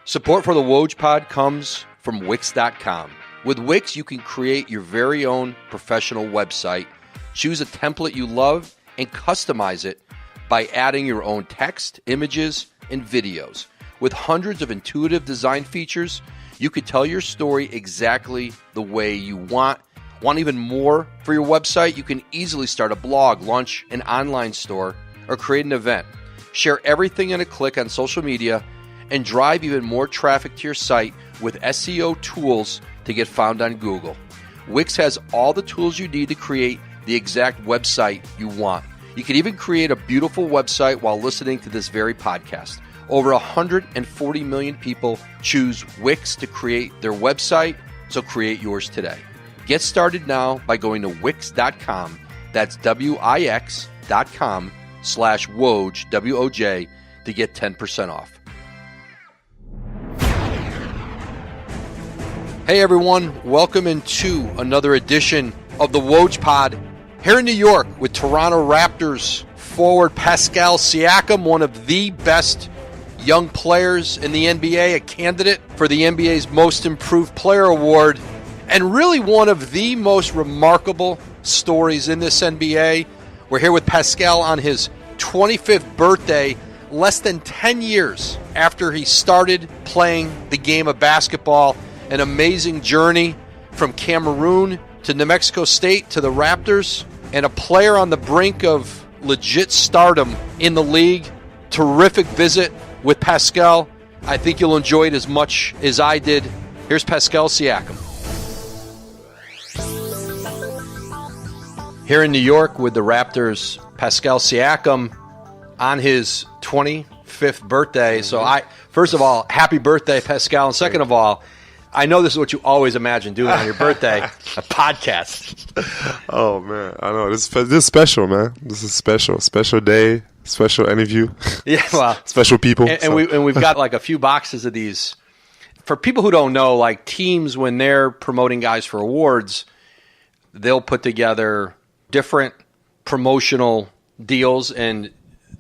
Support for the WOJ Pod comes from Wix.com. With Wix, you can create your very own professional website, choose a template you love, and customize it by adding your own text, images, and videos. With hundreds of intuitive design features, you can tell your story exactly the way you want. Want even more for your website? You can easily start a blog, launch an online store, or create an event. Share everything in a click on social media and drive even more traffic to your site with SEO tools to get found on Google. Wix has all the tools you need to create the exact website you want. You can even create a beautiful website while listening to this very podcast. Over 140 million people choose Wix to create their website, so create yours today. Get started now by going to Wix.com. That's Wix.com/Woj, W-O-J, to get 10% off. Hey everyone, welcome into another edition of the WOJ Pod here in New York with Toronto Raptors forward Pascal Siakam, one of the best young players in the NBA, a candidate for the NBA's Most Improved Player Award, and really one of the most remarkable stories in this NBA. We're here with Pascal on his 25th birthday, less than 10 years after he started playing the game of basketball. An amazing journey from Cameroun to New Mexico State to the Raptors, and a player on the brink of legit stardom in the league. Terrific visit with Pascal. I think you'll enjoy it as much as I did. Here's Pascal Siakam. Here in New York with the Raptors, Pascal Siakam on his 25th birthday. So first of all, happy birthday, Pascal. And second of all, I know this is what you always imagine doing on your birthday, a podcast. Oh, man. I know. This is special, man. This is special. Special day, special interview. Yeah, well. Special people. And we've got like a few boxes of these. For people who don't know, like teams, when they're promoting guys for awards, they'll put together different promotional deals. And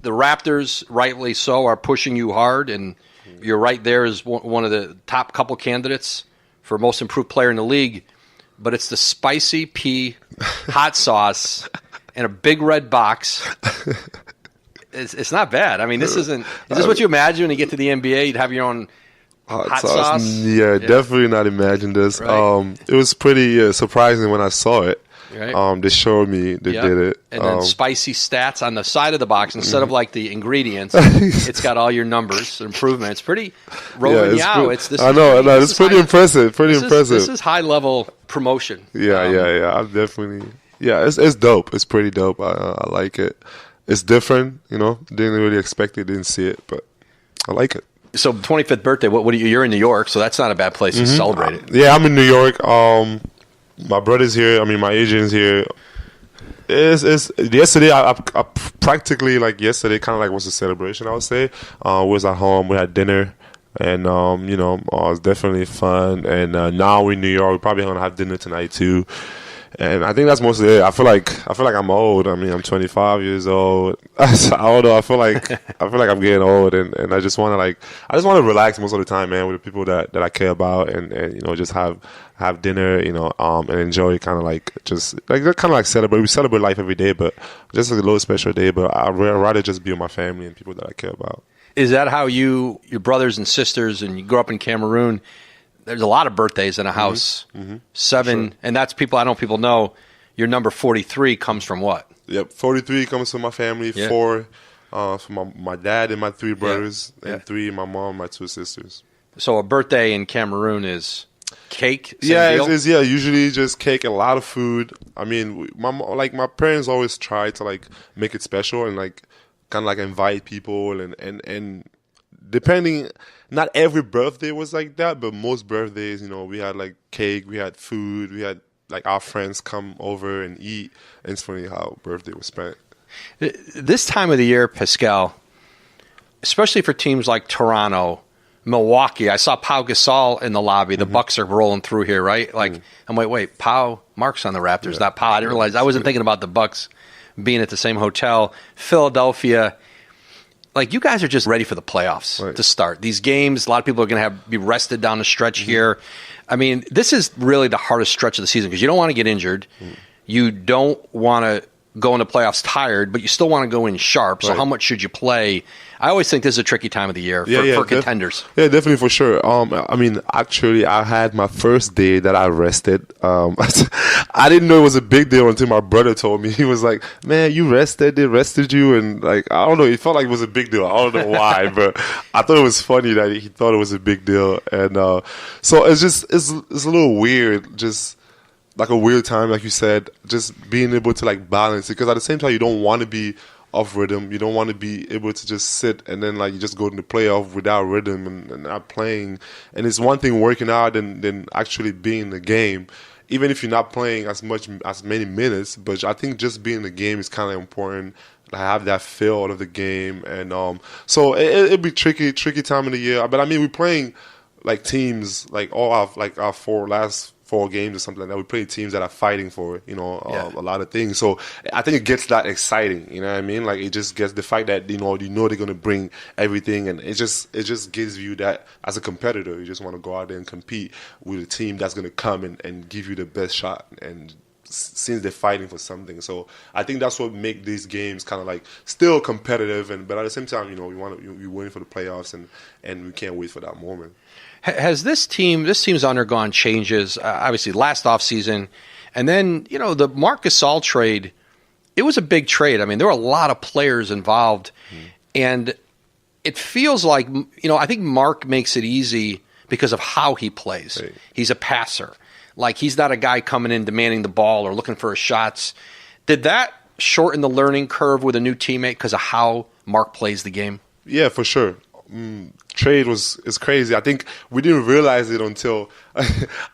the Raptors, rightly so, are pushing you hard, and you're right there as one of the top couple candidates for most improved player in the league. But it's the spicy pea hot sauce in a big red box. It's not bad. I mean, is this what you imagine when you get to the NBA? You'd have your own hot sauce? Yeah, definitely not imagine this. Right. It was pretty surprising when I saw it. Right. They showed me they did it. And then spicy stats on the side of the box. Instead of like the ingredients, it's got all your numbers, improvement. It's pretty rolling out. I know. It's pretty impressive. This is high-level promotion. Yeah. I'm definitely. Yeah, it's dope. It's pretty dope. I like it. It's different, Didn't really expect it. Didn't see it, but I like it. So 25th birthday, you're in New York, so that's not a bad place to celebrate it. Yeah, I'm in New York. My brother's here. My agent's here. It's yesterday. I practically yesterday kind of was a celebration. I would say. We was at home. We had dinner, and it was definitely fun. And now we're in New York. We're probably gonna have dinner tonight too. And I think that's mostly it. I feel like I'm old. I'm 25 years old. I don't know. I feel like I'm getting old, and I just want to relax most of the time, man, with the people that I care about, and just have dinner, and enjoy kind of celebrate. We celebrate life every day, but just a little special day. But I'd rather just be with my family and people that I care about. Is that how your brothers and sisters, and you grew up in Cameroon? There's a lot of birthdays in a house. Mm-hmm. 7, sure. And that's people. I know people know your number 43 comes from what? Yep, 43 comes from my family. Yeah. 4 from my dad and my 3 brothers, and 3 my mom and my 2 sisters. So a birthday in Cameroon is cake. It's usually just cake and a lot of food. My parents always try to make it special and kind of invite people and depending. Not every birthday was like that, but most birthdays, we had cake, we had food, we had our friends come over and eat. And it's funny how birthday was spent. This time of the year, Pascal, especially for teams like Toronto, Milwaukee, I saw Pau Gasol in the lobby. The Bucks are rolling through here, right? I'm like, wait, Pau, Marc's on the Raptors, not Pau. I didn't realize. I wasn't thinking about the Bucks being at the same hotel. Philadelphia. like you guys are just ready for the playoffs to start. These games, a lot of people are going to be rested down the stretch here. I mean, this is really the hardest stretch of the season because you don't want to get injured. You don't want to go into playoffs tired, but you still want to go in sharp. So how much should you play? I always think this is a tricky time of the year for contenders. Yeah, definitely, for sure. I mean, actually, I had my first day that I rested. I didn't know it was a big deal until my brother told me. He was like, man, you rested, they rested you. And like, I don't know, it felt like it was a big deal. I don't know why, but I thought it was funny that he thought it was a big deal. And so it's just, it's a little weird, just like a weird time, like you said, just being able to like balance it. Because at the same time, you don't want to be off rhythm. You don't want to be able to just sit and then like you just go into the playoff without rhythm and not playing. And it's one thing working out than actually being in the game, even if you're not playing as many minutes. But I think just being in the game is kind of important. To have that feel of the game, and so it'd be tricky time of the year. But I mean, we're playing like teams like all our last 4 games or something like that. We play teams that are fighting for, a lot of things. So I think it gets that exciting, you know what I mean? Like it just gets the fact that, you know they're going to bring everything, and it just gives you that as a competitor. You just want to go out there and compete with a team that's going to come and give you the best shot, and since they're fighting for something. So I think that's what makes these games kind of like still competitive, but at the same time, we win for the playoffs, and we can't wait for that moment. Has this team's undergone changes, obviously last offseason, and then, the Marc Gasol trade, it was a big trade. I mean, there were a lot of players involved, and it feels like, I think Marc makes it easy because of how he plays. Right. He's a passer. Like, he's not a guy coming in demanding the ball or looking for his shots. Did that shorten the learning curve with a new teammate because of how Marc plays the game? Yeah, for sure. Trade is crazy. I think we didn't realize it until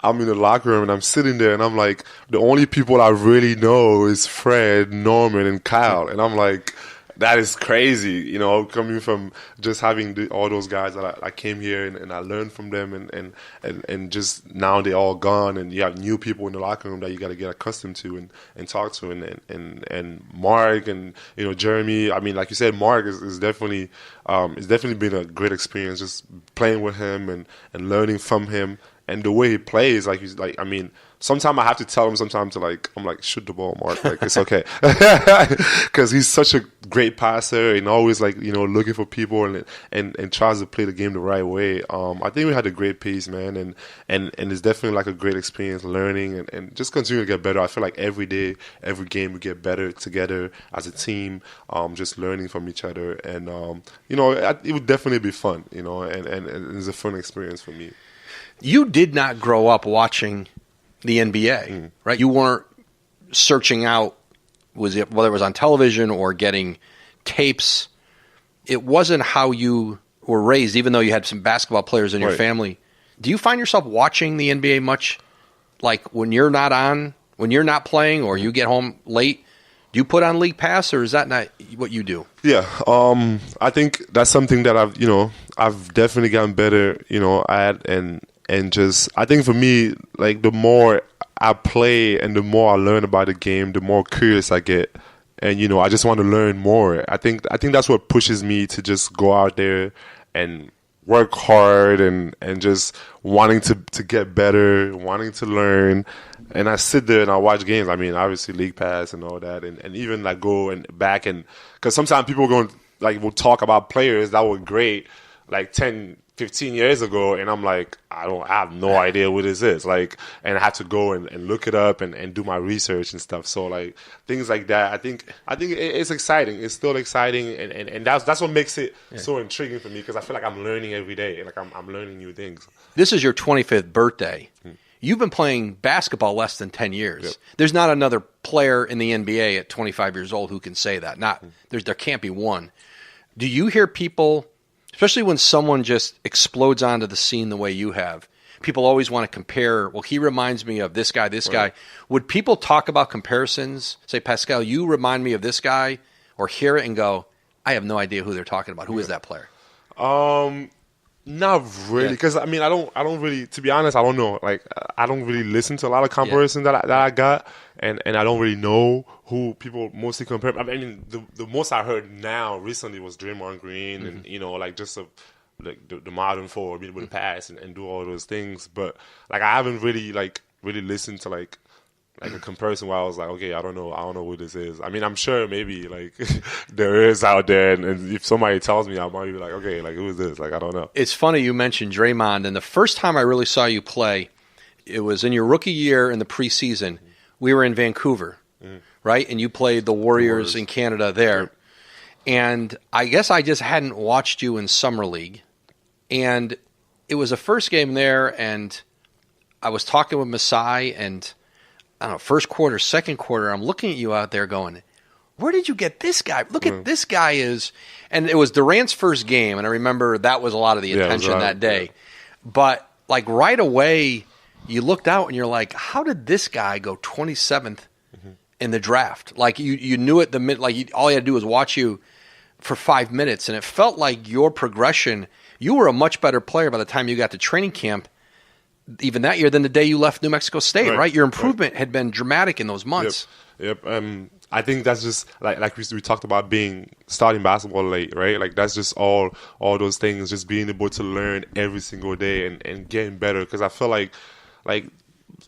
I'm in the locker room and I'm sitting there and I'm like, the only people I really know is Fred, Norman, and Kyle. And I'm like, that is crazy, coming from just having all those guys that I came here and I learned from them, and just now they're all gone, and you have new people in the locker room that you got to get accustomed to and talk to, and Marc and Jeremy. I mean, like you said, Marc is definitely been a great experience just playing with him and learning from him, and the way he plays, I mean. Sometimes I have to tell him I'm like, shoot the ball, Marc. Like, it's okay. Because he's such a great passer and always looking for people and tries to play the game the right way. I think we had a great piece, man. And it's definitely like a great experience learning and just continue to get better. I feel like every day, every game we get better together as a team, just learning from each other. And, it would definitely be fun, and it's a fun experience for me. You did not grow up watching the NBA, right? You weren't searching out, whether it was on television or getting tapes. It wasn't how you were raised, even though you had some basketball players in your family. Do you find yourself watching the NBA much? Like when you're not playing or you get home late, do you put on League Pass, or is that not what you do? Yeah, I think that's something that I've definitely gotten better, at, and just, I think for me, like the more I play and the more I learn about the game, the more curious I get. And, I just want to learn more. I think that's what pushes me to just go out there and work hard and just wanting to get better, wanting to learn. And I sit there and I watch games. I mean, obviously League Pass and all that. And even like go and back because sometimes people will talk about players that were great like 10, 15 years ago, and I'm like, I have no idea what this is. Like, and I have to go and look it up and do my research and stuff. So like things like that, I think it's exciting. It's still exciting, and that's what makes it so intriguing for me, because I feel like I'm learning every day. Like I'm learning new things. This is your 25th birthday. You've been playing basketball less than 10 years. Yep. There's not another player in the NBA at 25 years old who can say that. There can't be one. Do you hear people, especially when someone just explodes onto the scene the way you have, people always want to compare, well, he reminds me of this guy. Would people talk about comparisons? Say, Pascal, you remind me of this guy, or hear it and go, I have no idea who they're talking about. Who is that player? Not really, because I mean, I don't really, to be honest, I don't know. Like, I don't really listen to a lot of comparisons that I got, and I don't really know who people mostly compare. I mean, the most I heard now recently was Draymond Green, and like just like the modern forward, being able to pass and do all those things. But like, I haven't really listened to like a comparison where I was like, okay, I don't know who this is. I mean, I'm sure maybe like there is out there, and if somebody tells me, I might be like, okay, like who is this? Like, I don't know. It's funny you mentioned Draymond, and the first time I really saw you play, it was in your rookie year in the preseason. We were in Vancouver, right? And you played the Warriors in Canada there. Yep. And I guess I just hadn't watched you in Summer League. And it was the first game there, and I was talking with Masai, and I don't know, first quarter, second quarter, I'm looking at you out there going, where did you get this guy? Look at this guy is, and it was Durant's first game, and I remember that was a lot of the attention that day. Yeah. But like right away, you looked out and you're like, how did this guy go 27th in the draft? Like you knew it the minute, like all you had to do was watch you for 5 minutes, and it felt like your progression. You were a much better player by the time you got to training camp, even that year, than the day you left New Mexico State, right? Your improvement had been dramatic in those months. Yep. I think that's just like we talked about starting basketball late, right? Like that's just all those things, just being able to learn every single day and getting better. Because I feel like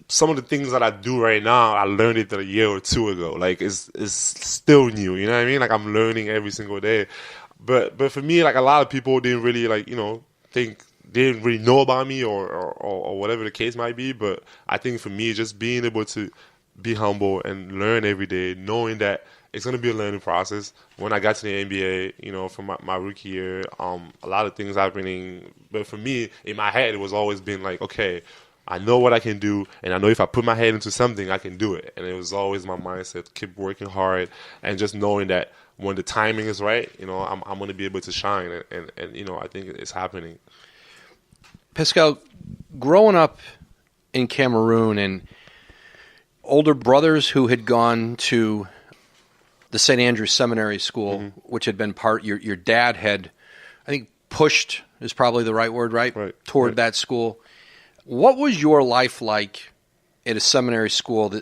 some of the things that I do right now, I learned it a year or two ago. Like it's still new, you know what I mean? Like I'm learning every single day. But for me, like a lot of people didn't really think. They didn't really know about me or whatever the case might be. But I think for me, just being able to be humble and learn every day, knowing that it's going to be a learning process. When I got to the NBA, from my rookie year, a lot of things happening. But for me, in my head, it was always been like, okay, I know what I can do, and I know if I put my head into something, I can do it. And it was always my mindset, keep working hard, and just knowing that when the timing is right, I'm going to be able to shine. And I think it's happening. Pascal, growing up in Cameroun and older brothers who had gone to the St. Andrew Seminary School, which had been your dad had, I think, pushed is probably the right word, right? Toward that school. What was your life like at a seminary school?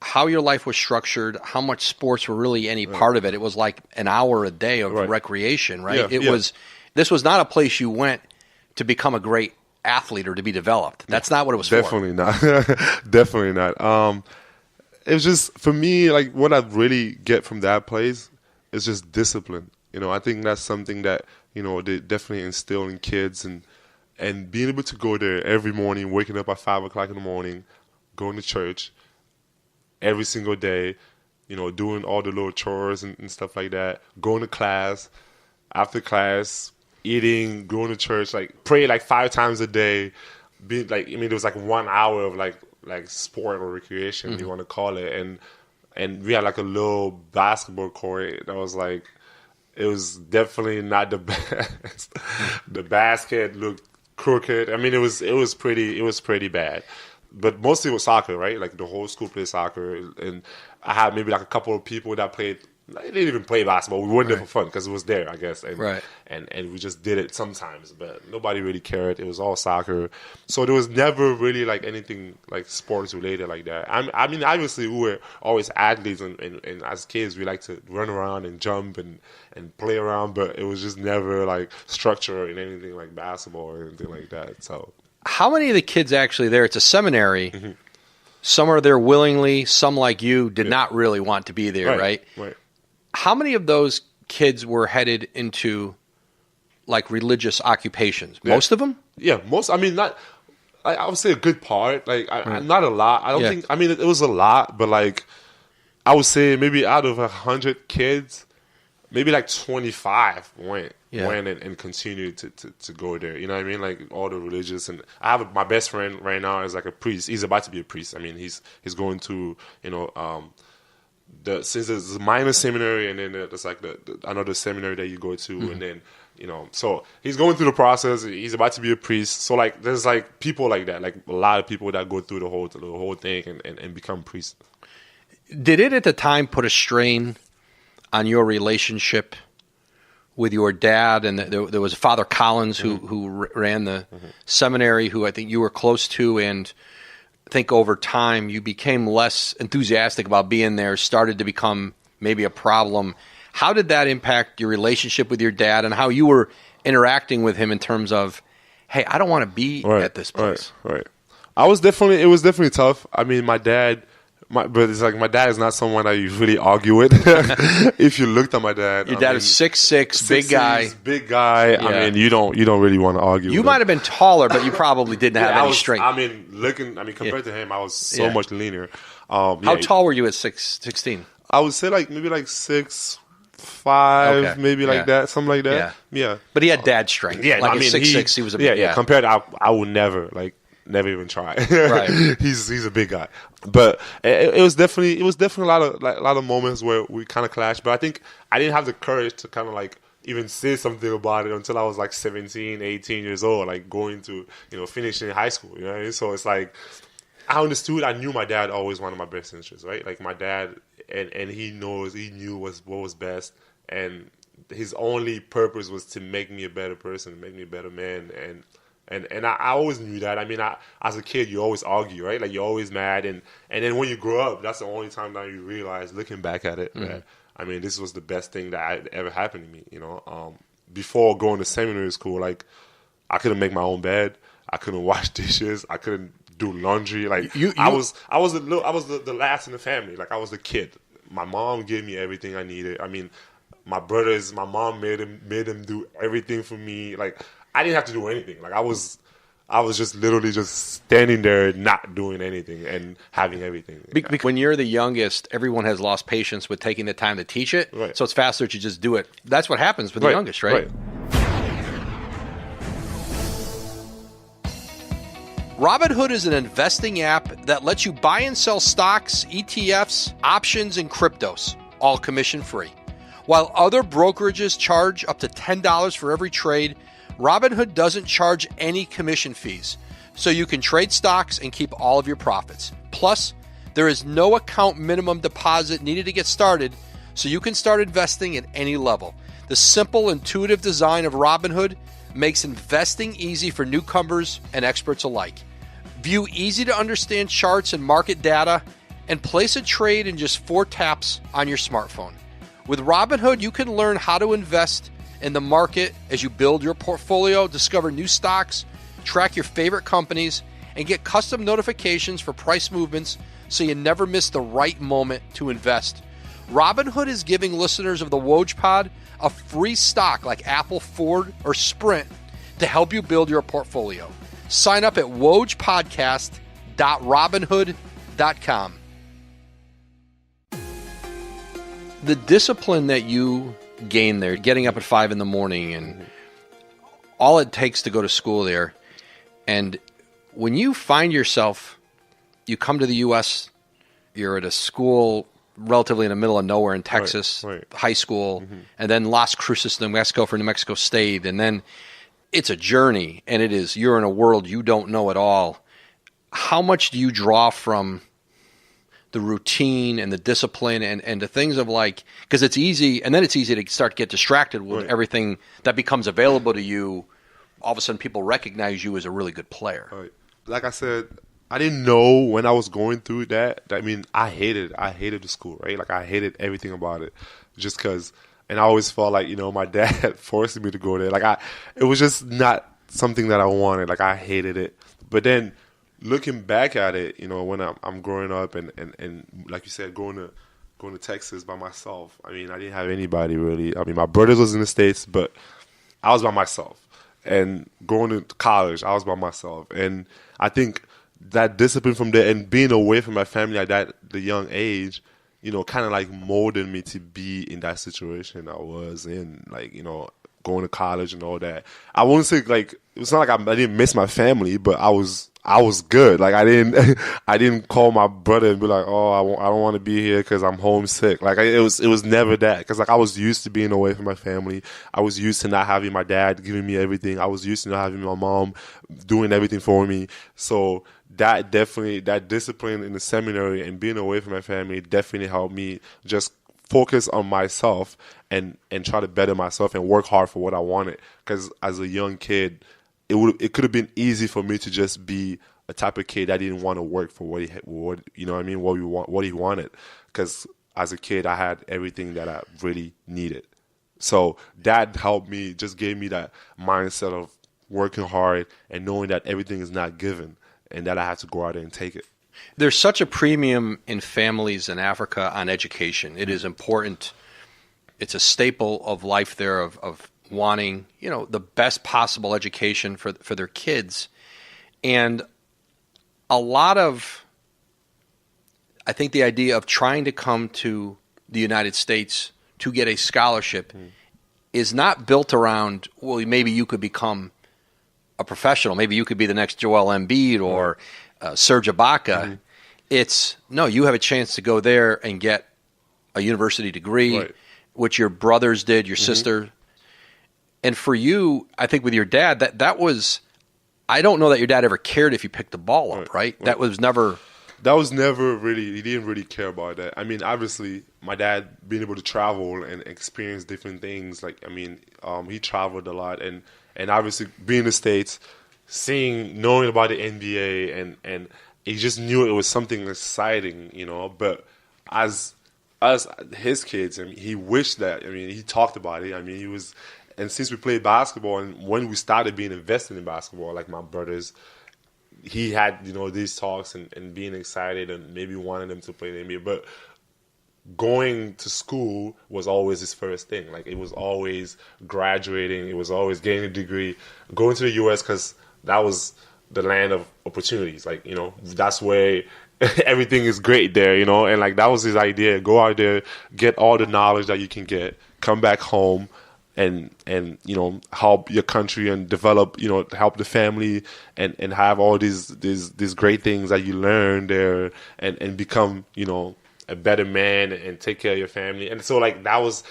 How your life was structured, how much sports were really any part of it? It was like an hour a day of recreation, right? This was not a place you went to become a great athlete or to be developed. That's not what it was Definitely for. Definitely not. It was just, for me, like what I really get from that place is just discipline. I think that's something that, they definitely instill in kids, and being able to go there every morning, waking up at 5 o'clock in the morning, going to church every single day, doing all the little chores and stuff like that, going to class, after class, eating, going to church, like pray like 5 times a day, being like, there was like 1 hour of like sport or recreation, you want to call it, and we had like a little basketball court that was like, it was definitely not the best. The basket looked crooked. It was pretty bad. But mostly it was soccer, right? Like the whole school played soccer, and I had maybe like a couple of people that played. They didn't even play basketball. We went there for fun because it was there, I guess. And we just did it sometimes, but nobody really cared. It was all soccer. So there was never really like anything like sports related like that. Obviously we were always athletes, and as kids we like to run around and jump and play around, but it was just never like structure in anything like basketball or anything like that. So how many of the kids actually there? It's a seminary. Some are there willingly. Some, like you, did not really want to be there, right? Right. How many of those kids were headed into like religious occupations? Most of them? Yeah, most. Not. I would say a good part. Like, not a lot. I don't think. It was a lot, but like, I would say maybe out of 100 kids, maybe like 25 went and continued to go there. You know what I mean? Like all the religious, and I have my best friend right now is like a priest. He's about to be a priest. He's going to since there's a minor seminary, and then there's like another seminary that you go to, and then so he's going through the process. He's about to be a priest. So like there's like people like that, like a lot of people that go through the whole thing and become priests. Did it at the time put a strain on your relationship with your dad, and there was Father Collins who ran the seminary, who I think you were close to, and I think over time you became less enthusiastic about being there, started to become maybe a problem. How did that impact your relationship with your dad, and how you were interacting with him in terms of, hey, I don't want to be at this place? Right. It was definitely tough. I mean, my dad is not someone that you really argue with. If you looked at my dad, your dad is 6'6", big guy. Yeah. I mean, you don't really want to argue. You might have been taller, but you probably didn't have any strength. Compared to him, I was so much leaner. How tall were you at 16? I would say maybe 6'5", maybe like that, something like that. Yeah. But he had dad strength. Yeah, at 6'6", he was a big guy. Compared to, I would never even try. Right. He's a big guy. But it was definitely a lot of moments where we kind of clashed. But I think I didn't have the courage to kind of even say something about it until I was 17, 18 years old, going to, finishing high school, you know what I mean? So it's I knew my dad always wanted my best interest, right? My dad, and he knew what was best, and his only purpose was to make me a better person, make me a better man, and I always knew that. I mean, as a kid, you always argue, right? You're always mad, and then when you grow up, that's the only time that you realize, looking back at it, that, I mean, this was the best thing that ever happened to me, Before going to seminary school, I couldn't make my own bed, I couldn't wash dishes, I couldn't do laundry. I was the last in the family. I was the kid. My mom gave me everything I needed. I mean, my mom made them do everything for me. I didn't have to do anything. I was just literally just standing there, not doing anything, and having everything. When you're the youngest, everyone has lost patience with taking the time to teach it. Right. So it's faster to just do it. That's what happens with the youngest, right? Robinhood is an investing app that lets you buy and sell stocks, ETFs, options, and cryptos, all commission-free. While other brokerages charge up to $10 for every trade, Robinhood doesn't charge any commission fees, so you can trade stocks and keep all of your profits. Plus, there is no account minimum deposit needed to get started, so you can start investing at any level. The simple, intuitive design of Robinhood makes investing easy for newcomers and experts alike. View easy-to-understand charts and market data, and place a trade in just 4 taps on your smartphone. With Robinhood, you can learn how to invest in the market as you build your portfolio, discover new stocks, track your favorite companies, and get custom notifications for price movements so you never miss the right moment to invest. Robinhood is giving listeners of the WOJ Pod a free stock like Apple, Ford, or Sprint to help you build your portfolio. Sign up at wojpodcast.robinhood.com. The discipline that you gain there, getting up at 5 in the morning, and all it takes to go to school there, and when you find yourself, you come to the U.S., you're at a school relatively in the middle of nowhere in Texas, high school, and then Las Cruces, New Mexico for New Mexico State, and then it's a journey, and you're in a world you don't know at all. How much do you draw from the routine and the discipline and the things of because it's easy, and then it's easy to start to get distracted with everything that becomes available to you. All of a sudden people recognize you as a really good player. Right. Like I said, I didn't know when I was going through that. I mean, I hated the school, right? I hated everything about it just because, and I always felt my dad forced me to go there. It was just not something that I wanted. I hated it. But then looking back at it, when I'm growing up and like you said, going to Texas by myself. I mean, I didn't have anybody really. I mean, my brothers was in the States, but I was by myself. And going to college, I was by myself. And I think that discipline from there and being away from my family at the young age, kind of molded me to be in that situation I was in, going to college and all that. I wouldn't say it's not I didn't miss my family, but I was good. I didn't call my brother and be like, oh, I don't want to be here because I'm homesick. It was never that, because I was used to being away from my family. I was used to not having my dad giving me everything. I was used to not having my mom doing everything for me. So that discipline in the seminary and being away from my family definitely helped me just focus on myself and try to better myself and work hard for what I wanted. Because as a young kid, it could have been easy for me to just be a type of kid that didn't want to work for what he wanted. Because as a kid, I had everything that I really needed. So that helped me, just gave me that mindset of working hard and knowing that everything is not given and that I have to go out there and take it. There's such a premium in families in Africa on education. It is important. It's a staple of life there of wanting, the best possible education for their kids. And a lot of, I think the idea of trying to come to the United States to get a scholarship is not built around, well, maybe you could become a professional. Maybe you could be the next Joel Embiid or Serge Ibaka. It's, no, you have a chance to go there and get a university degree, which your brothers did, your sister. And for you, I think with your dad, that was, I don't know that your dad ever cared if you picked the ball up, right? That was never really, he didn't really care about that. I mean, obviously, my dad being able to travel and experience different things, he traveled a lot. And obviously, being in the States, knowing about the NBA, and he just knew it was something exciting, But as his kids, he wished that, he talked about it. And since we played basketball, and when we started being invested in basketball, like my brothers, he had, these talks and being excited and maybe wanting them to play the NBA. But going to school was always his first thing. Like, it was always graduating. It was always getting a degree. Going to the U.S. because that was the land of opportunities. Like, that's where everything is great there, And, that was his idea. Go out there, get all the knowledge that you can get, come back home, and help your country and develop, help the family and have all these great things that you learn there and become, a better man and take care of your family. And so that was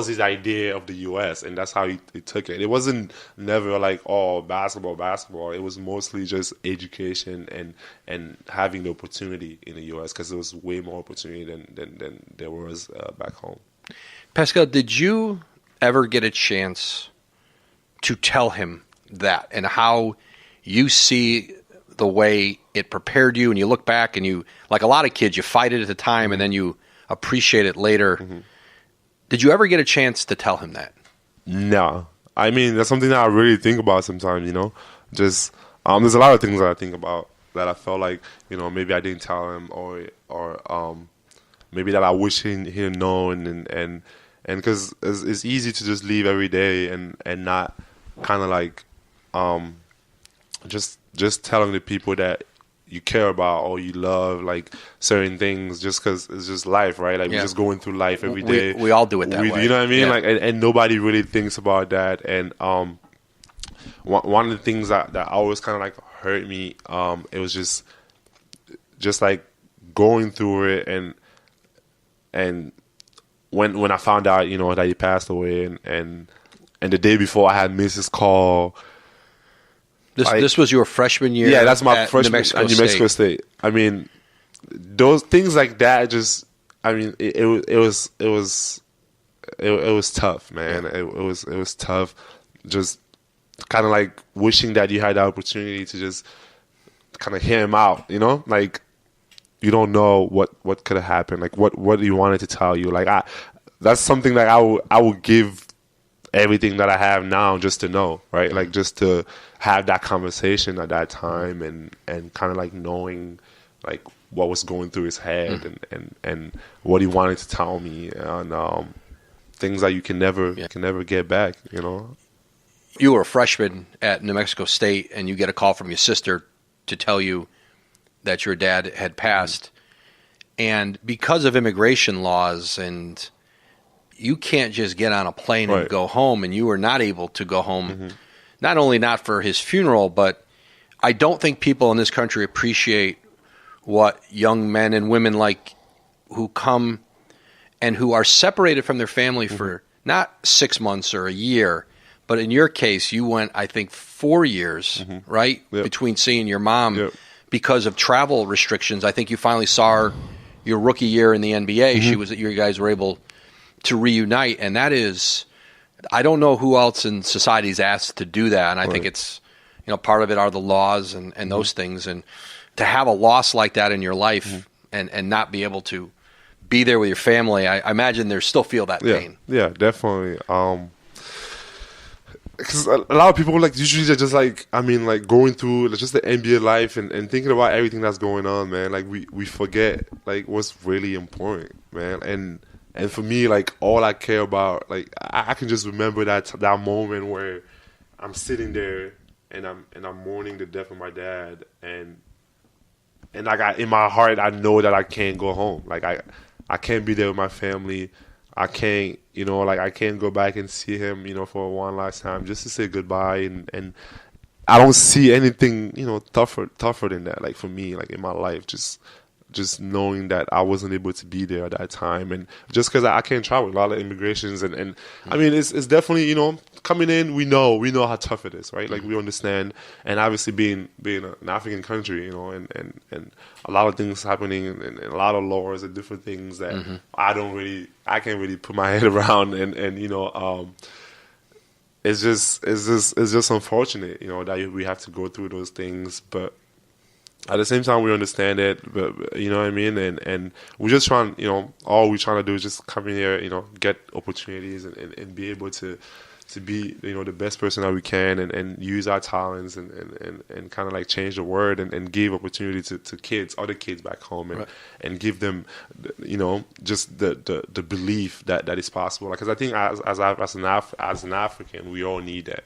his idea of the US, and that's how he took it. It wasn't never like, oh, basketball. It was mostly just education and having the opportunity in the US, because there was way more opportunity than there was back home. Pascal, did you ever get a chance to tell him that and how you see the way it prepared you, and you look back and you, like a lot of kids, you fight it at the time and then you appreciate it later. Did you ever get a chance to tell him that? No. That's something that I really think about sometimes, Just there's a lot of things that I think about that I felt like, maybe I didn't tell him or maybe that I wish he'd known and because it's easy to just leave every day and not kind of just telling the people that you care about or you love, certain things, just because it's just life, right? We're just going through life every day. We all do it that way. You know what I mean? Yeah. And nobody really thinks about that. And one of the things that always kind of hurt me, it was just going through it and when I found out, that he passed away, and the day before I had missed his call. This was your freshman year. Yeah, that's my freshman at New Mexico State. Those things like that just. It was tough, man. It was tough. Just kind of wishing that you had the opportunity to just kind of hear him out. You don't know what could have happened. What he wanted to tell you. That's something that I would give everything that I have now just to know, right? Just to have that conversation at that time and kind of knowing what was going through his head and what he wanted to tell me and things that you can never get back, You were a freshman at New Mexico State and you get a call from your sister to tell you that your dad had passed. And because of immigration laws, and you can't just get on a plane and go home, and you were not able to go home, not only not for his funeral, but I don't think people in this country appreciate what young men and women who come and who are separated from their family for not 6 months or a year, but in your case, you went, I think, 4 years, right, between seeing your mom because of travel restrictions. I think you finally saw her your rookie year in the NBA. You guys were able to reunite, and that is, I don't know who else in society is asked to do that, and I think it's, part of it are the laws and those things, and to have a loss like that in your life and not be able to be there with your family, I imagine they still feel that pain. Yeah, definitely. Because a lot of people usually they're just going through just the NBA life and thinking about everything that's going on, man. Like we forget what's really important, man. And for me, all I care about, I can just remember that moment where I'm sitting there and I'm mourning the death of my dad, and in my heart I know that I can't go home. I can't be there with my family. I can't, I can't go back and see him, for one last time just to say goodbye. And I don't see anything, tougher than that. For me, in my life, just knowing that I wasn't able to be there at that time, and just because I can't travel, a lot of immigrations, and I mean it's definitely coming in, we know how tough it is, right? We understand, and obviously being an African country, and a lot of things happening, and a lot of laws and different things that I can't really put my head around, and it's just unfortunate, that we have to go through those things, but at the same time, we understand it, but you know what I mean, and we're just trying, all we're trying to do is just come in here, get opportunities and be able to be, the best person that we can, and use our talents and kind of change the world and give opportunity to kids, other kids back home, and give them, just the belief that it's possible. Because I think as an African, we all need that.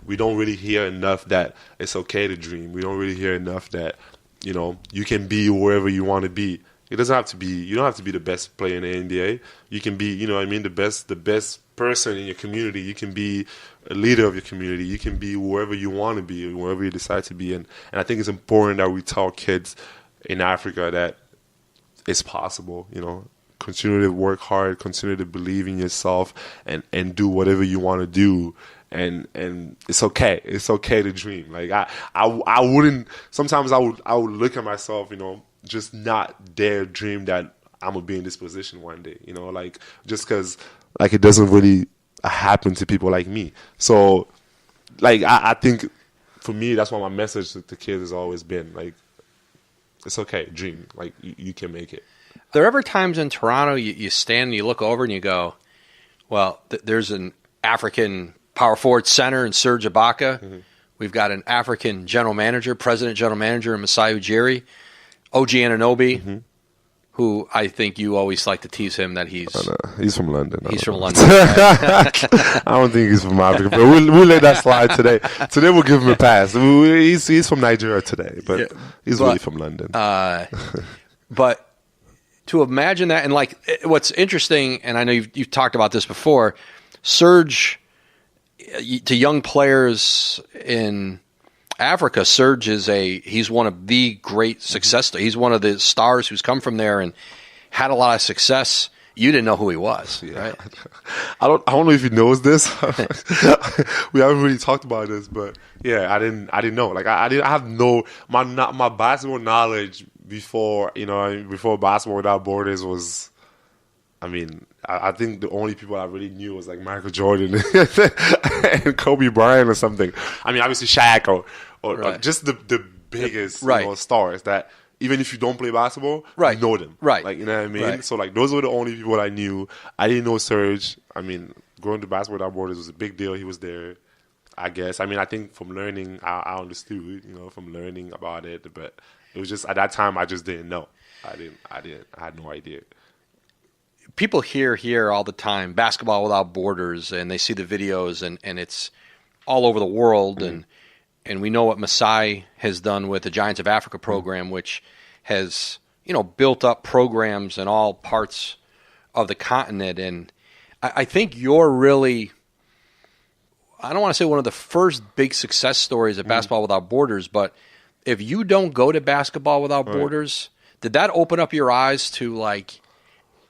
We don't really hear enough that it's okay to dream. We don't really hear enough that, you can be wherever you want to be. It doesn't have to be, you don't have to be the best player in the NBA. You can be, the best person in your community. You can be a leader of your community. You can be wherever you want to be, wherever you decide to be. And I think it's important that we tell kids in Africa that it's possible, continue to work hard, continue to believe in yourself, and do whatever you want to do. And it's okay. It's okay to dream. I wouldn't. Sometimes I would look at myself, just not dare dream that I'm gonna be in this position one day. Just because it doesn't really happen to people like me. So I think for me that's why my message to the kids has always been it's okay, dream. You can make it. There are ever times in Toronto you stand and you look over and you go, well, there's an African power forward center in Serge Ibaka. We've got an African president general manager in Masai Ujiri. OG Anunoby, who I think you always like to tease him that he's from London. He's from London. I don't think he's from Africa, but we'll let that slide today. Today we'll give him a pass. He's from Nigeria today, but he's really from London. But to imagine that, and what's interesting, and I know you've talked about this before, Serge, to young players in Africa, Serge he's one of the great success stories. He's one of the stars who's come from there and had a lot of success. You didn't know who he was, right? I don't know if he knows this. We haven't really talked about this, but yeah, I didn't know. I have no my basketball knowledge before Basketball Without Borders was. I mean, I think the only people I really knew was Michael Jordan and Kobe Bryant or something. I mean, obviously Shaq or just the biggest stars that even if you don't play basketball, you know them. Right. You know what I mean? Right. So those were the only people I knew. I didn't know Serge. I mean, going to Basketball Without Borders was a big deal. He was there, I guess. I mean, I think from learning, I understood, from learning about it. But it was just, at that time, I just didn't know. I had no idea. People hear all the time, Basketball Without Borders, and they see the videos, and it's all over the world. And we know what Masai has done with the Giants of Africa program, which has, built up programs in all parts of the continent. And I think you're really, I don't want to say one of the first big success stories of Basketball Without Borders, but if you don't go to Basketball Without Borders, did that open up your eyes to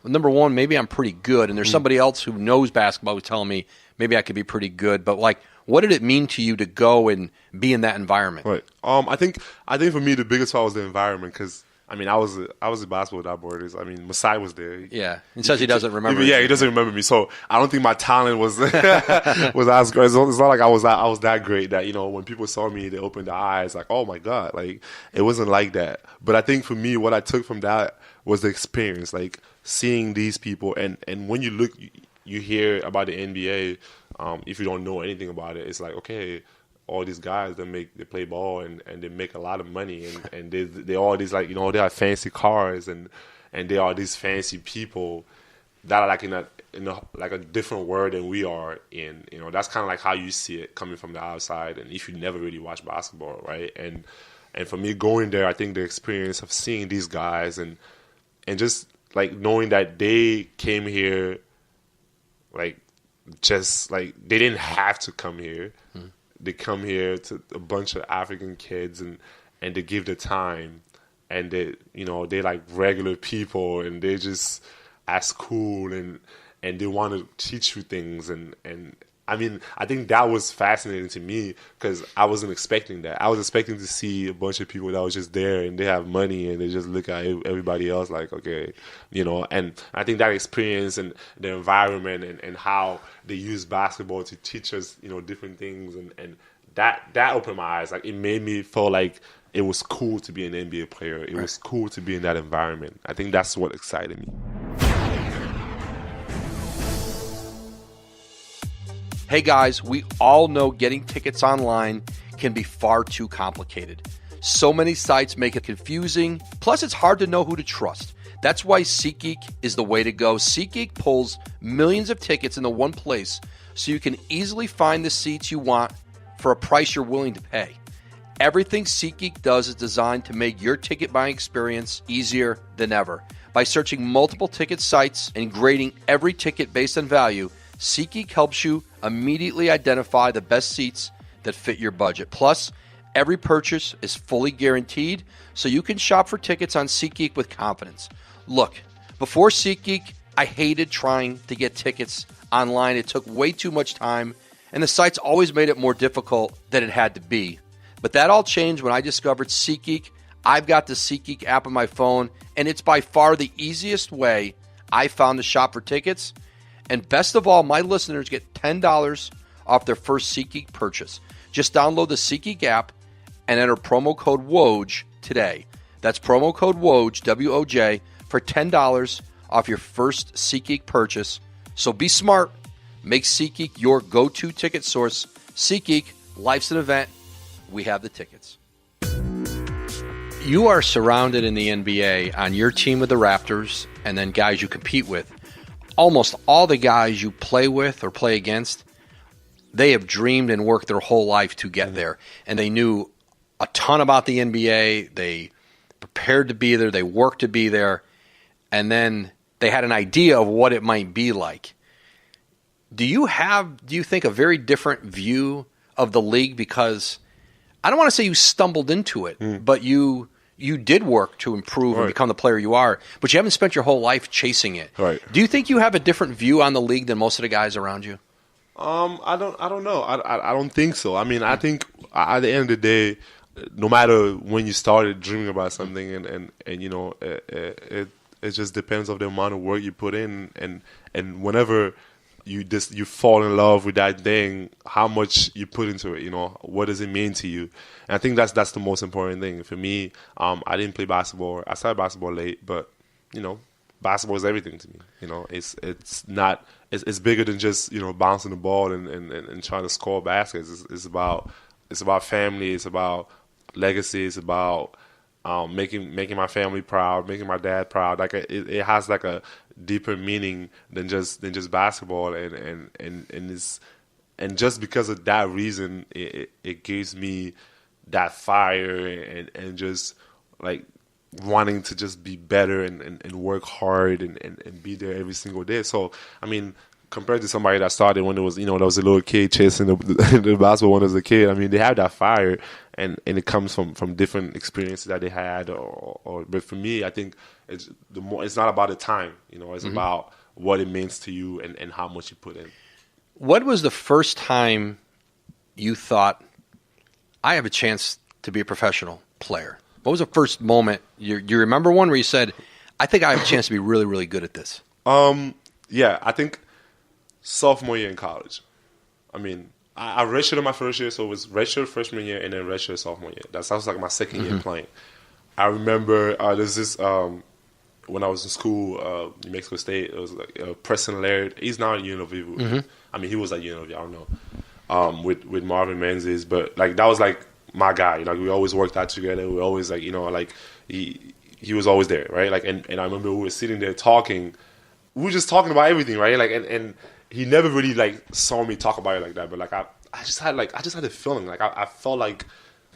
number one, maybe I'm pretty good, and there's somebody else who knows basketball who's telling me maybe I could be pretty good, but what did it mean to you to go and be in that environment? Right. I think for me the biggest part was the environment, because I mean, I was a basketball without borders. I mean, Masai was there. Yeah, he says he doesn't remember. Yeah, he doesn't remember me. So I don't think my talent was was as great. It's not like I was that great that, you know, when people saw me, they opened their eyes like, oh my God, like it wasn't like that. But I think for me, what I took from that was the experience, like seeing these people, and when you look, you hear about the NBA. If you don't know anything about it, it's like, okay, all these guys they play ball and they make a lot of money and they all these, like, you know, they have fancy cars and they are these fancy people that are like in a like a different world than we are in. You know, that's kind of like how you see it coming from the outside, and if you never really watch basketball, right? And for me going there, I think the experience of seeing these guys and just like knowing that they came here, like, just like they didn't have to come here. They come here to a bunch of African kids and they give the time, and they, you know, they like regular people and they just as cool and they want to teach you things and I mean, I think that was fascinating to me because I wasn't expecting that. I was expecting to see a bunch of people that was just there and they have money and they just look at everybody else like, okay, you know. And I think that experience and the environment and how they use basketball to teach us, you know, different things and that opened my eyes. Like, it made me feel like it was cool to be an NBA player. It was cool to be in that environment. I think that's what excited me. Hey guys, we all know getting tickets online can be far too complicated. So many sites make it confusing, plus it's hard to know who to trust. That's why SeatGeek is the way to go. SeatGeek pulls millions of tickets into one place so you can easily find the seats you want for a price you're willing to pay. Everything SeatGeek does is designed to make your ticket buying experience easier than ever. By searching multiple ticket sites and grading every ticket based on value, SeatGeek helps you immediately identify the best seats that fit your budget. Plus, every purchase is fully guaranteed, so you can shop for tickets on SeatGeek with confidence. Look, before SeatGeek, I hated trying to get tickets online. It took way too much time, and the sites always made it more difficult than it had to be. But that all changed when I discovered SeatGeek. I've got the SeatGeek app on my phone, and it's by far the easiest way I found to shop for tickets. And best of all, my listeners get $10 off their first SeatGeek purchase. Just download the SeatGeek app and enter promo code WOJ today. That's promo code WOJ, W-O-J, for $10 off your first SeatGeek purchase. So be smart. Make SeatGeek your go-to ticket source. SeatGeek, life's an event. We have the tickets. You are surrounded in the NBA on your team with the Raptors and then guys you compete with. Almost all the guys you play with or play against, they have dreamed and worked their whole life to get there. And they knew a ton about the NBA. They prepared to be there. They worked to be there. And then they had an idea of what it might be like. Do you think, a very different view of the league? Because I don't want to say you stumbled into it, but you did work to improve and become the player you are, but you haven't spent your whole life chasing it. Right. Do you think you have a different view on the league than most of the guys around you? I don't know. I don't think so. I mean, I think at the end of the day, no matter when you started dreaming about something, and you know, it just depends on the amount of work you put in, and whenever you fall in love with that thing, how much you put into it, you know, what does it mean to you? And I think that's the most important thing. For me, I didn't play basketball. I started basketball late, but, you know, basketball is everything to me. You know, it's bigger than just, you know, bouncing the ball and trying to score baskets. It's about family, it's about legacy, it's about making my family proud, making my dad proud. Like it has like a deeper meaning than just basketball, and just because of that reason, it gives me that fire and just like wanting to just be better and work hard and be there every single day. So I mean, compared to somebody that started when it was, you know, that was a little kid chasing the basketball when I was a kid, I mean, they have that fire, and it comes from different experiences that they had. But for me, I think it's not about the time, you know, it's about what it means to you and how much you put in. What was the first time you thought, I have a chance to be a professional player? What was the first moment? You remember one where you said, I think I have a chance to be really, really good at this? Yeah, I think sophomore year in college. I mean, I redshirted my first year, so it was redshirt freshman year and then redshirt sophomore year. That sounds like my second year playing. I remember there's this, when I was in school, New Mexico State, it was like Preston Laird. He's now at UNLV. I mean, he was at UNLV, I don't know, with Marvin Menzies. But, like, that was, like, my guy. Like, we always worked out together. We always, like, you know, like, he was always there, right? Like, and I remember we were sitting there talking. We were just talking about everything, right? Like, and he never really, like, saw me talk about it like that. But, like, I just had a feeling. Like, I felt like,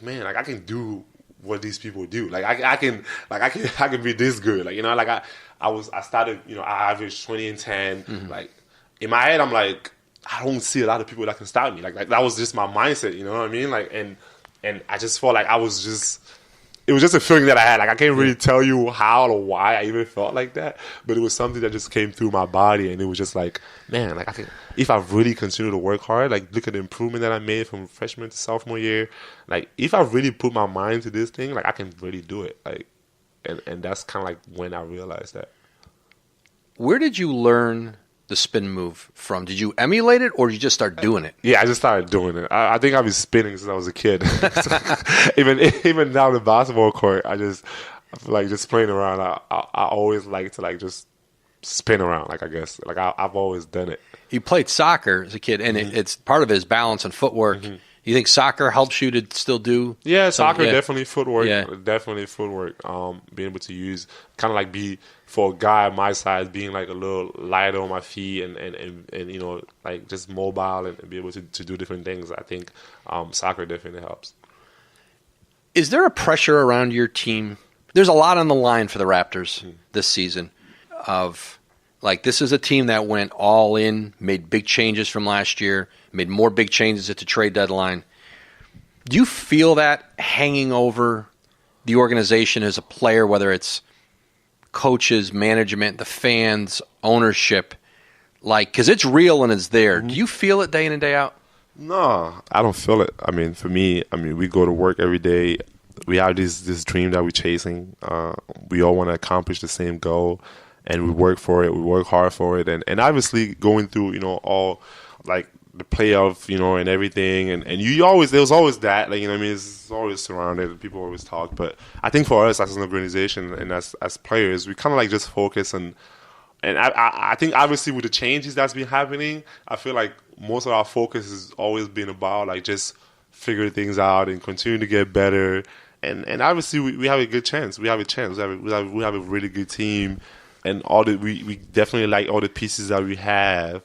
man, like, I can do what these people do. Like, I can be this good. Like, you know, like, I started, you know, I averaged 20 and 10. Like, in my head, I'm like, I don't see a lot of people that can stop me. Like that was just my mindset, you know what I mean? Like, and I just felt like it was just a feeling that I had. Like, I can't really tell you how or why I even felt like that, but it was something that just came through my body, and it was just like, man, like, I think if I really continue to work hard, like, look at the improvement that I made from freshman to sophomore year, like, if I really put my mind to this thing, like, I can really do it. Like, and that's kind of like when I realized that. Where did you learn the spin move from? Did you emulate it, or did you just start doing it? Yeah, I just started doing it. I think I've been spinning since I was a kid. even down the basketball court, I feel like just playing around. I always like to, like, just spin around. Like, I guess, like, I've always done it. You played soccer as a kid, and it's part of it is balance and footwork. You think soccer helps you to still do? Yeah, soccer definitely footwork. Yeah. Definitely footwork. Being able to use, kind of like be, for a guy my size, being like a little lighter on my feet and you know, like, just mobile and be able to do different things. I think soccer definitely helps. Is there a pressure around your team? There's a lot on the line for the Raptors this season of, like, this is a team that went all in, made big changes from last year, made more big changes at the trade deadline. Do you feel that hanging over the organization as a player, whether it's coaches, management, the fans, ownership, like, because it's real and it's there. Do you feel it day in and day out? No, I don't feel it. I mean, for me, we go to work every day. We have this dream that we're chasing. We all want to accomplish the same goal, and we work for it. We work hard for it. And obviously going through, you know, all, like, the playoff, you know, and everything. And there was always that, like, you know what I mean? It's always surrounded. People always talk. But I think for us as an organization and as players, we kind of, like, just focus on, and I think obviously with the changes that's been happening, I feel like most of our focus has always been about, like, just figure things out and continue to get better. And obviously we have a good chance. We have a chance. We have a really good team, and we definitely like all the pieces that we have.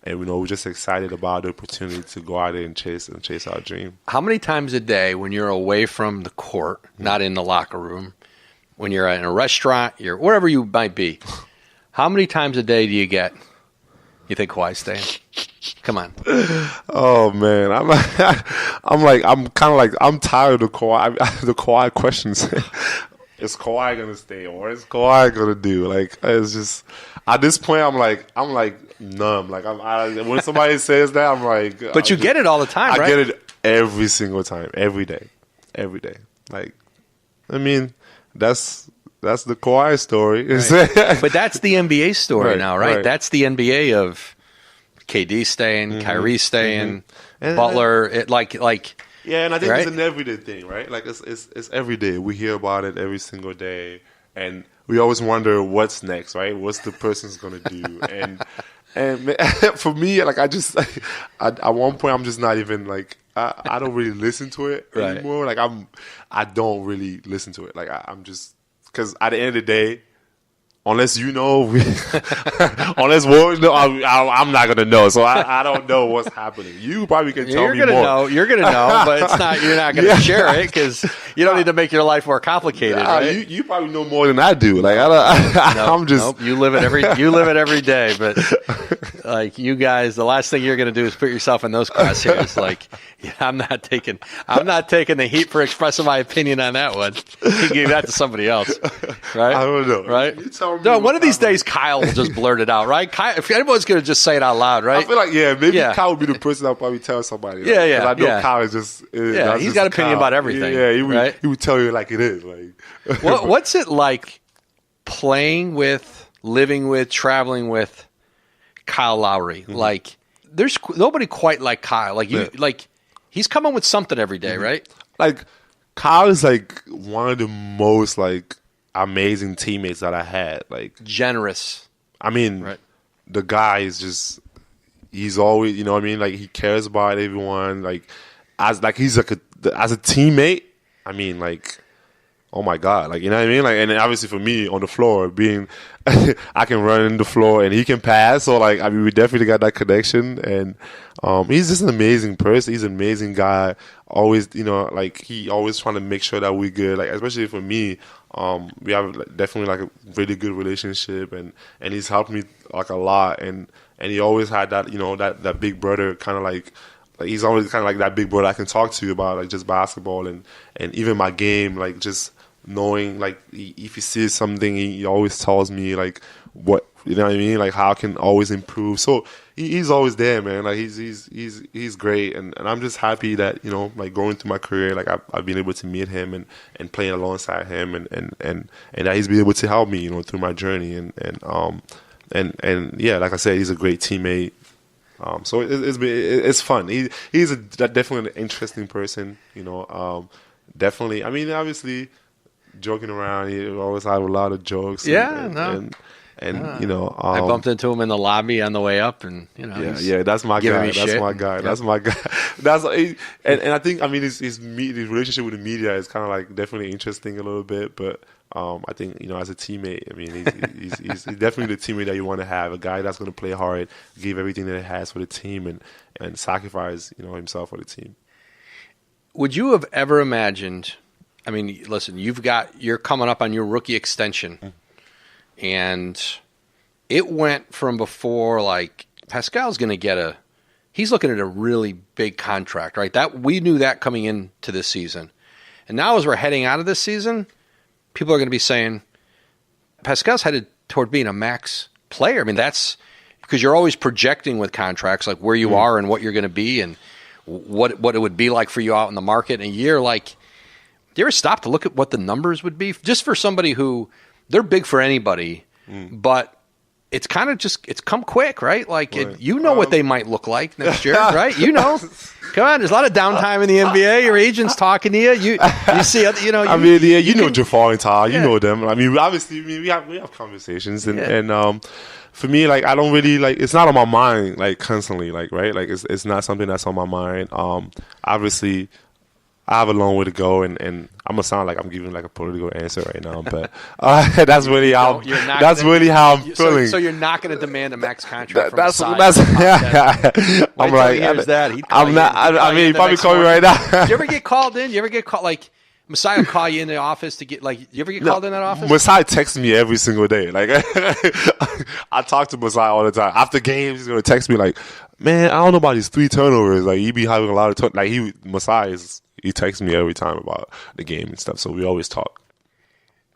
And, you know, we're just excited about the opportunity to go out there and chase our dream. How many times a day, when you're away from the court, not in the locker room, when you're in a restaurant, you're wherever you might be, how many times a day do you get, you think Kawhi's staying? Come on. Oh, man. I'm tired of the Kawhi questions. Is Kawhi gonna stay, or is Kawhi gonna do? Like, it's just, at this point, I'm like numb. Like, when somebody says that, I'm like. But you get it all the time, right? I get it every single time, every day. Like, I mean, that's the Kawhi story. Right. But that's the NBA story now, right? Right? That's the NBA of KD staying, Kyrie staying, Butler. Yeah, and I think right? it's an everyday thing, right? Like, it's every day. We hear about it every single day, and we always wonder what's next, right? What's the person's gonna do? and for me, like, at one point, I'm just not even, like, I don't really listen to it anymore. Like, I don't really listen to it. Like, I'm just, because at the end of the day, unless you know, unless Woj know, I'm not gonna know. So I don't know what's happening. You probably can tell me more. You're gonna know, but you're not gonna share it because you don't need to make your life more complicated. Right? You probably know more than I do. Like, I'm just. Nope, you live it every day. But, like, you guys, the last thing you're gonna do is put yourself in those crosshairs. Like, yeah, I'm not taking the heat for expressing my opinion on that one. You gave that to somebody else, right? I don't know, right? No, one of these days, Kyle will just blurt it out, right? Kyle, if anyone's going to just say it out loud, right? I feel like, maybe Kyle would be the person I'll probably tell somebody. Right? Yeah. I know Kyle is just... he's got opinion about everything. Yeah, right? He would tell you like it is. Like, what's it like playing with, living with, traveling with Kyle Lowry? Like, there's nobody quite like Kyle. Like like he's coming with something every day, right? Like, Kyle is like one of the most like amazing teammates that I had. Like, generous. I mean, the guy is just, he's always, you know what I mean? Like, he cares about everyone. Like, he's like as a teammate, I mean, like, oh my God. Like, you know what I mean? Like, and obviously for me on the floor, being, I can run in the floor and he can pass. So, like, I mean, we definitely got that connection. And he's just an amazing person. He's an amazing guy. Always, you know, like, he always trying to make sure that we're good. Like, especially for me, we have definitely like a really good relationship, and he's helped me like a lot. And he always had that, you know, that big brother kind of like he's always kind of like that big brother I can talk to about like just basketball and even my game, like just knowing like if he sees something, he always tells me like what, you know what I mean, like how I can always improve. So he's always there, man. Like he's great, and I'm just happy that, you know, like going through my career, like I've been able to meet him and play alongside him, and that he's been able to help me, you know, through my journey, and yeah, like I said, he's a great teammate. So it's fun. He's definitely an interesting person, you know. Definitely. I mean, obviously, joking around, he always had a lot of jokes. And you know, I bumped into him in the lobby on the way up, and you know, yeah, that's my guy. That's my guy. That's my guy. And I think, I mean, his relationship with the media is kind of like definitely interesting a little bit, but I think, you know, as a teammate, I mean, he's definitely the teammate that you want to have, a guy that's going to play hard, give everything that he has for the team, and sacrifice, you know, himself for the team. Would you have ever imagined? I mean, listen, you're coming up on your rookie extension. And it went from before, like, Pascal's going to get he's looking at a really big contract, right? That we knew that coming into this season. And now as we're heading out of this season, people are going to be saying, Pascal's headed toward being a max player. I mean, that's because you're always projecting with contracts, like where you are and what you're going to be and what it would be like for you out in the market in a year. Like, do you ever stop to look at what the numbers would be? Just for somebody who, they're big for anybody, but it's kind of just, it's come quick, right? Like, you know what they might look like next year, right? You know. Come on, there's a lot of downtime in the NBA. Your agent's talking to you. You see, you know. You know Jafar and Tal. You know them. I mean, obviously, we have conversations, and for me, like, I don't really, like, it's not on my mind, like, constantly, like, right? Like, it's not something that's on my mind. Obviously, I have a long way to go, and I'm gonna sound like I'm giving like a political answer right now, but that's really how I'm feeling. So you're not going to demand a max contract. That's I'm like, I'm not. I mean, you probably call me right now. Do you ever get called in? You ever get called, like, Messiah will call you in the office to get, like, you ever get called in that office? Messiah texts me every single day. Like, I talk to Messiah all the time. After games, he's gonna text me like, "Man, I don't know about these 3 turnovers. Like, he be having a lot of Messiah is." He texts me every time about the game and stuff, so we always talk.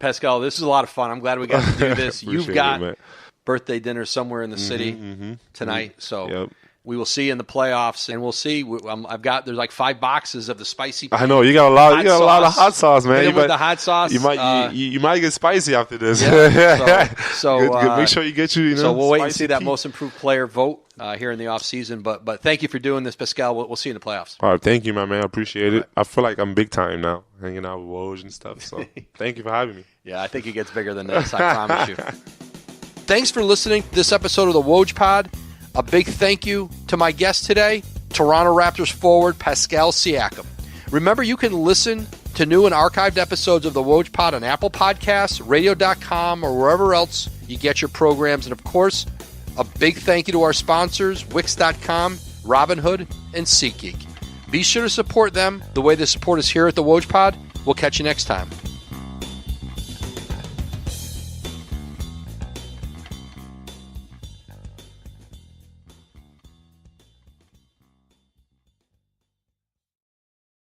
Pascal, this is a lot of fun. I'm glad we got to do this. You've got birthday dinner somewhere in the city tonight, so we will see you in the playoffs, and we'll see. There's like 5 boxes of the spicy. I know you got a lot. You got a lot of hot sauce, man. With the hot sauce, you might get spicy after this. Yeah, so good. Make sure you get you. So we'll wait and see that most improved player vote here in the off season. But thank you for doing this, Pascal. We'll see you in the playoffs. All right, thank you, my man. I appreciate it. I feel like I'm big time now, hanging out with WOJ and stuff. So thank you for having me. Yeah, I think it gets bigger than this. I promise you. Thanks for listening to this episode of the WOJ Pod. A big thank you to my guest today, Toronto Raptors forward Pascal Siakam. Remember, you can listen to new and archived episodes of the WOJ Pod on Apple Podcasts, radio.com, or wherever else you get your programs. And, of course, a big thank you to our sponsors, Wix.com, Robinhood, and SeatGeek. Be sure to support them the way they support us here at the WOJ Pod. We'll catch you next time.